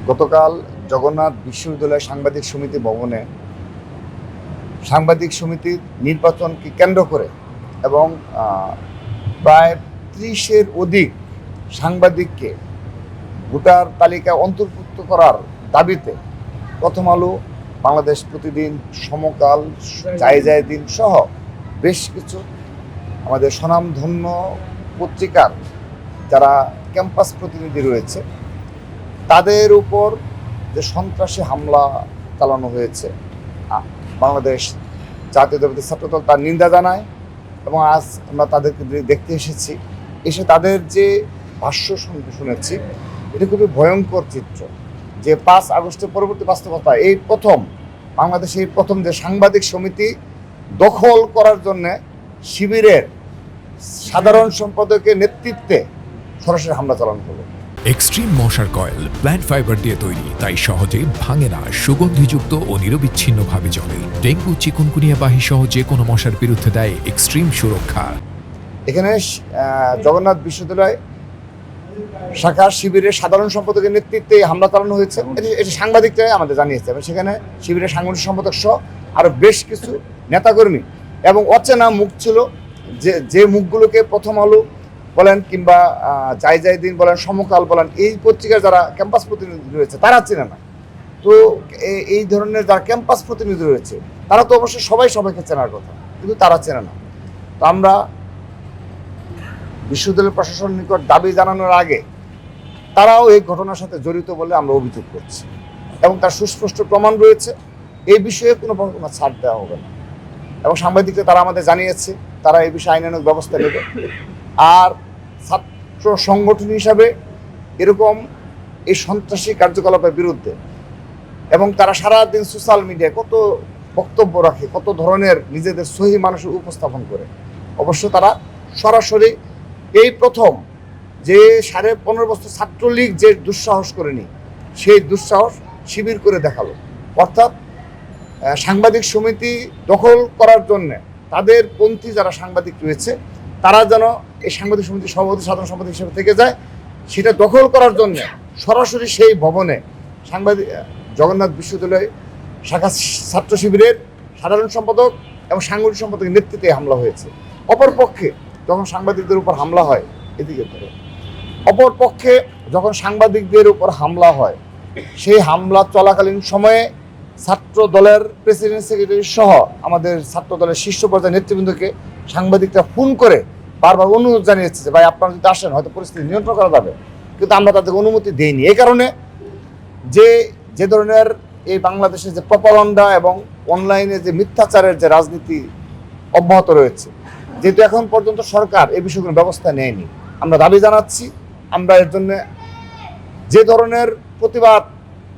গতকাল জগন্নাথ বিশ্ববিদ্যালয় সাংবাদিক সমিতি ভবনে সাংবাদিক সমিতির নির্বাচনকে কেন্দ্র করে এবং প্রায় 30-এর অধিক সাংবাদিককে ভোটার তালিকায় অন্তর্ভুক্ত করার দাবিতে প্রথম আলো, বাংলাদেশ প্রতিদিন, সমকাল, জায়দিন সহ বেশ কিছু আমাদের স্বনামধন্য পত্রিকার যারা ক্যাম্পাস প্রতিনিধি রয়েছে তাদের উপর যে সন্ত্রাসী হামলা চালানো হয়েছে, বাংলাদেশ জাতীয়তাবাদী ছাত্রদল তার নিন্দা জানায় এবং আজ আমরা তাদেরকে দেখতে এসে তাদের যে ভাষ্য শুনেছি, এটা খুবই ভয়ঙ্কর চিত্র। যে 5 আগস্টের পরবর্তী বাস্তবতা, এই প্রথম বাংলাদেশে এই প্রথম যে সাংবাদিক সমিতি দখল করার জন্যে শিবিরের সাধারণ সম্পাদকের নেতৃত্বে সরাসরি হামলা চালানো হলো। এক্সট্রিম মশার কয়েল প্ল্যান্ট ফাইবার দিয়ে তৈরি, তাই সহজে ভাঙে না, সুগন্ধিযুক্ত ও নিরবিচ্ছিন্নভাবে জ্বলে। ডেঙ্গু, চিকুনগুনিয়া বাহি সহ যে কোনো মশার বিরুদ্ধে দেয় এক্সট্রিম সুরক্ষা। এখানে জগন্নাথ বিশ্ববিদ্যালয় শাখার শিবিরের সাধারণ সম্পাদকের নেতৃত্বে হামলা চালানো হয়েছে। এটি সাংবাদিকরাই আমাদের জানিয়েছে এবং সেখানে শিবিরের সাংগঠনিক সম্পাদক সহ আরও বেশ কিছু নেতাকর্মী এবং অচেনা মুখ ছিল, যে মুখগুলোকে প্রথম আলো বলেন কিংবা জায়দিন বলেন, সমকাল বলেন, এই পত্রিকার যারা ক্যাম্পাস প্রতিনিধি রয়েছে তারা চেনে না। তো এই ধরনের যারা ক্যাম্পাস প্রতিনিধি রয়েছে তারা তো অবশ্যই সবাইকে চেনার কথা, কিন্তু তারা চেনে না। তো আমরা বিশ্ববিদ্যালয় প্রশাসনের নিকট দাবি জানানোর আগে তারাও এই ঘটনার সাথে জড়িত বলে আমরা অভিযোগ করছি এবং তার সুস্পষ্ট প্রমাণ রয়েছে। এই বিষয়ে কোনো ছাড় দেওয়া হবে না এবং সাংবাদিকরা তারা আমাদের জানিয়েছে তারা এই বিষয়ে আইনানুগ ব্যবস্থা নেবে। আর ছাত্র সংগঠন হিসাবে এরকম এই সন্ত্রাসী কার্যকলাপের বিরুদ্ধে এবং তারা সারাদিন সোশ্যাল মিডিয়ায় কত বক্তব্য রাখে, কত ধরনের নিজেদের সহি মানুষের উপস্থাপন করে, অবশ্য তারা সরাসরি এই প্রথম যে 15.5 বছর ছাত্রলীগ যে দুঃসাহস করেনি সেই দুঃসাহস শিবির করে দেখালো। অর্থাৎ সাংবাদিক সমিতি দখল করার জন্য তাদের পন্থী যারা সাংবাদিক রয়েছে তারা যেন এই সাংবাদিক সমিতির সভাপতি, সাধারণ সম্পাদক হিসেবে থেকে যায়, সেটা দখল করার জন্য সরাসরি সেই ভবনে জগন্নাথ বিশ্ববিদ্যালয় শাখা ছাত্র শিবিরের সাধারণ সম্পাদক এবং সাংগঠনিক সম্পাদকের নেতৃত্বে হামলা হয়েছে। অপরপক্ষে যখন সাংবাদিকদের উপর হামলা হয়, এদিকে ধরে অপরপক্ষে যখন সাংবাদিকদের উপর হামলা হয়, সেই হামলা চলাকালীন সময়ে ছাত্র দলের প্রেসিডেন্ট, সেক্রেটারি সহ আমাদের ছাত্র দলের শীর্ষ পর্যায়ের নেতৃবৃন্দকে সাংবাদিকরা ফোন করে বারবার অনুরোধ জানিয়েছে যে ভাই আপনারা যদি আসেন হয়তো পরিস্থিতি নিয়ন্ত্রণ করা যাবে, কিন্তু আমরা তাদেরকে অনুমতি দেইনি। এই কারণে যে ধরনের এই বাংলাদেশে যে প্রপাগান্ডা এবং অনলাইনে যে মিথ্যাচারের যে রাজনীতি অব্যাহত রয়েছে, যেহেতু এখন পর্যন্ত সরকার এই বিষয়ে কোনো ব্যবস্থা নেয়নি, আমরা দাবি জানাচ্ছি আমরা এর জন্য যে ধরনের প্রতিবাদ,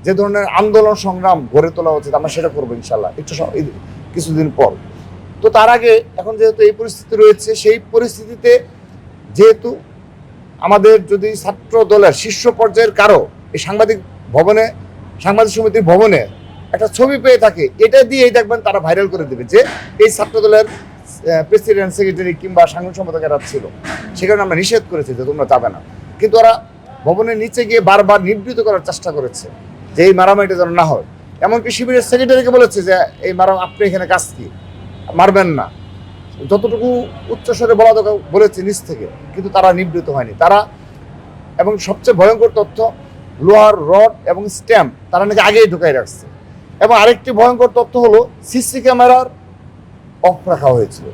যে ধরনের আন্দোলন সংগ্রাম গড়ে তোলা উচিত আমরা সেটা করবো ইনশাল্লাহ একটু কিছুদিন পর। তো তার আগে এখন যেহেতু এই পরিস্থিতি রয়েছে, সেই পরিস্থিতিতে যেহেতু আমাদের যদি ছাত্র দলের শীর্ষ পর্যায়ের কারো এই সাংবাদিক সমিতির ভবনে একটা ছবি পেয়ে থাকে, এটা দিয়েই দেখবেন তারা ভাইরাল করে দেবে যে এই ছাত্র দলের প্রেসিডেন্ট, সেক্রেটারি কিংবা সাংগঠনিক সম্পাদক এরা ছিল, সে কারণে আমরা নিষেধ করেছি যে তোমরা যাবে না। কিন্তু ওরা ভবনের নিচে গিয়ে বারবার নিবৃত করার চেষ্টা করেছে যে এই মারামারিটা যেন না হয়। এমনকি শিবিরের সেক্রেটারিকে বলেছে যে এই আপনি এখানে কাজ কি, মারবেন না, যতটুকু উচ্চস্বরে বলা দরকার বলেছে নিচ থেকে, কিন্তু তারা নিবৃত হয়নি। তারা এবং সবচেয়ে ভয়ঙ্কর তথ্য, লোহার রড এবং স্ট্যাম্প তারা নাকি আগেই ঢুকাই রাখছে। এবং আরেকটি ভয়ঙ্কর তথ্য হলো সিসি ক্যামেরার অফ রাখা হয়েছিল।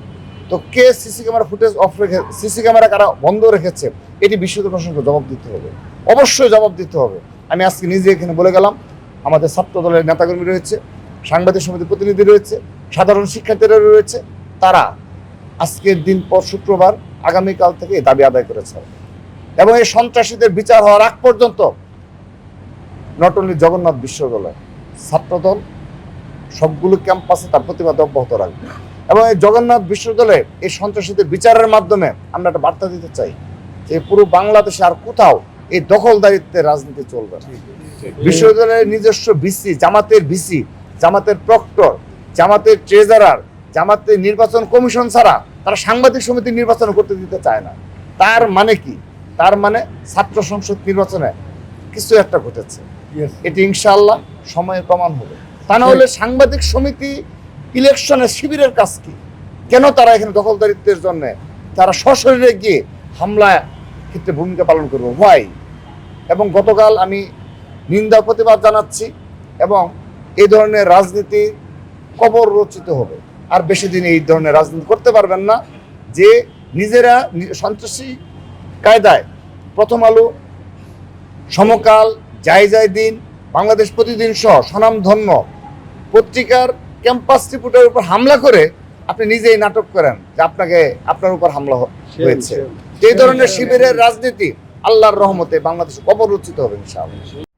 তো কে সিসি ক্যামেরা ফুটেজ অফ রেখে, সিসি ক্যামেরা কারা বন্ধ রেখেছে, এটি বিশ্ববিদ্যালয় প্রশাসনকে জবাব দিতে হবে, অবশ্যই জবাব দিতে হবে। আমি আজকে নিজে এখানে বলে গেলাম, আমাদের ছাত্র দলের নেতাকর্মী রয়েছে, সাংবাদিক সমিতির প্রতিনিধি রয়েছে, সাধারণ শিক্ষার্থীরা রয়েছে, তারা আজকের দিন পর শুক্রবার আগামীকাল থেকে এই দাবি আদায় করেছে এবং এই সন্ত্রাসীদের বিচার হওয়ার আগ পর্যন্ত নট অনলি জগন্নাথ বিশ্ববিদ্যালয়, ছাত্রদল সবগুলো ক্যাম্পাসে তার প্রতিবাদ অব্যাহত রাখবে এবং এই জগন্নাথ বিশ্ববিদ্যালয়ে এই সন্ত্রাসীদের বিচারের মাধ্যমে আমরা একটা বার্তা দিতে চাই যে পুরো বাংলাদেশে আর কোথাও এই দখলদারিত্বের রাজনীতি চলবে না। বিশ্ববিদ্যালয়ের নিজস্ব ভিসি, জামাতের প্রক্টর, জামাতের ট্রেজারার, জামাতের নির্বাচন কমিশন ছাড়া তারা সাংবাদিক সমিতি নির্বাচন করতে দিতে চায় না। তার মানে কি? তার মানে ছাত্র সংসদ নির্বাচনে কিছু একটা ঘটেছে। এটি ইনশাআল্লাহ সময়ের প্রমাণ হবে। তা না হলে সাংবাদিক সমিতি ইলেকশনের শিবিরের কাজ কি? কেন তারা এখানে দখলদারিত্বের জন্য তারা সশরীরে গিয়ে হামলা ক্ষেত্রে ভূমিকা পালন করবে? হোয়াই? এবং গতকাল আমি নিন্দা প্রতিবাদ জানাচ্ছি এবং এই ধরনের রাজনীতি কবর রচিত হবে। আর বেশি দিন এই ধরনের রাজনীতি করতে পারবেন না, যে নিজেরা সন্ত্রাসী কায়দায় প্রথম আলো, সমকাল, যাই দিন, বাংলাদেশ প্রতিদিন সহ স্বনামধন্য পত্রিকার ক্যাম্পাস রিপোর্টের উপর হামলা করে আপনি নিজেই নাটক করেন যে আপনার উপর হামলা হয়েছে। এই ধরনের শিবিরের রাজনীতি আল্লাহর রহমতে বাংলাদেশে কবর রচিত হবে ইনশাআল্লাহ।